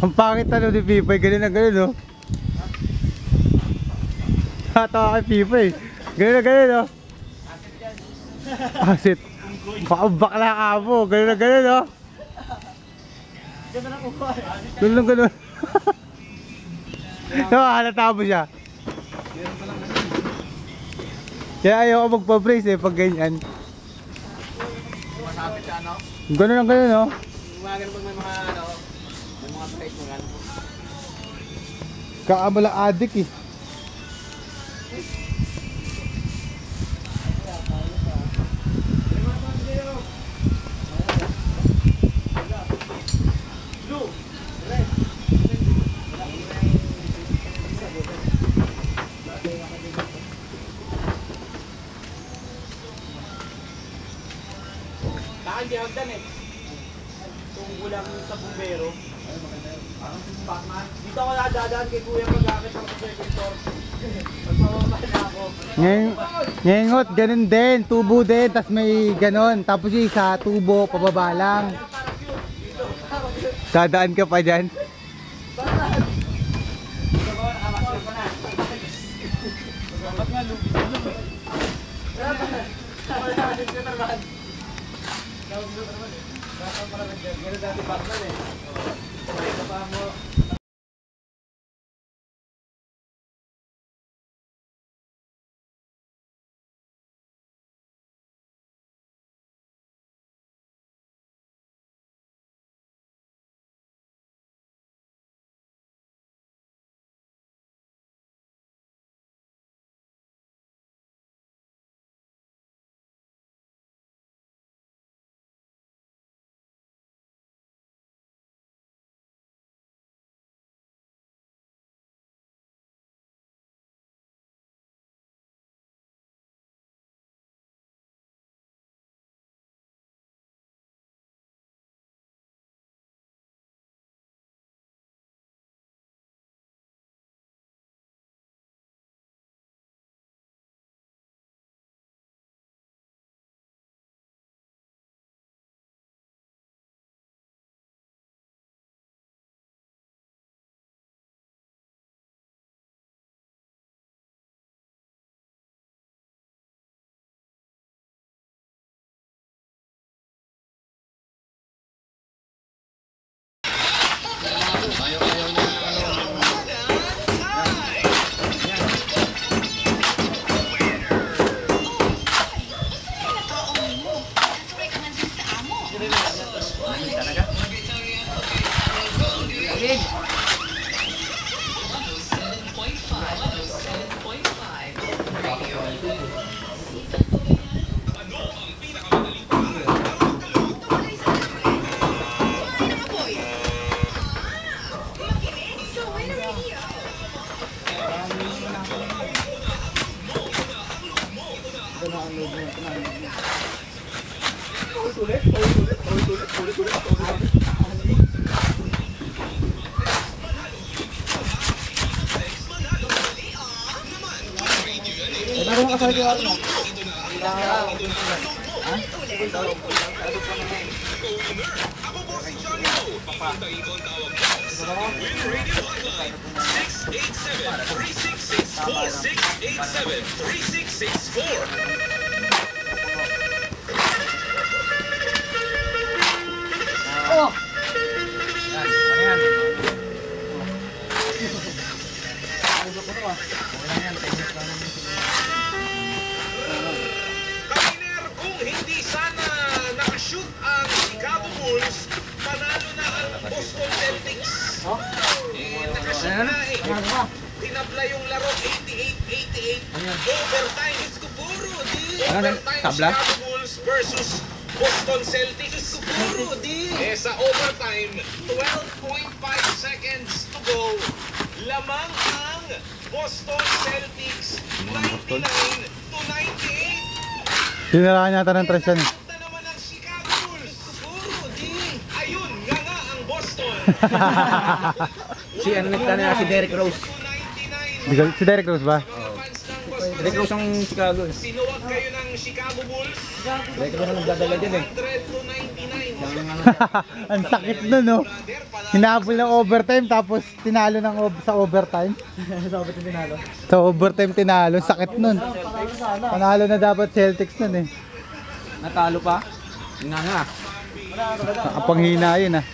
Ang pangit ano ni Pipay, ganun na ganun no. Natawa kay Pipay. Ganun na ganun no. Asit. Bakla ka mo, ganun na ganun no. Ganun na ganun. Halata mo siya. Kaya ayaw ko magpa-brace pag ganyan. Masapit siya ano? Ganun lang ganun no. Mga ganun pag may mga ano, may mga brace mo gano'n. Kaamala adik eh. Hindi hagdan eh. Tungkol lang sa bumbero. Dito ako nadadaan kay kuya pag-akit ng second floor. Pagpababa na ako. Ngengot, ganun din. Tubo din, tas may ganun. Tapos yung isa, tubo, pababa lang. Dadaan ka pa dyan. Ba't nga lubis na lubis? Tawag dito naman eh. Baka pala nag-gano'n dati Batman eh. Okay, kapag mo. Tinabla yung laro 88-88. Overtime Escoburo di. Tabla? Chicago Bulls versus Boston Celtics. Escoburo di. Sa overtime, 12.5 seconds to go. Lamang ang Boston Celtics 99-98. Tinaraan yata ng tres yan. Naman ang Chicago Bulls. Escoburo di. Ayun nga ang Boston. Si ano na si Derrick Rose. Si Derrick Rose ba? Derrick Rose ang Chicago. Sinuwag kayo ng Chicago Bulls. Derrick Rose ang nagdadala dyan eh. 100-99. Ang sakit nun, no? Hinabol ng overtime tapos tinalo sa overtime. Sa overtime tinalo. Sakit nun. Panalo na dapat Celtics nun eh. Natalo pa? Nga nga. Nakapanghina yun ah.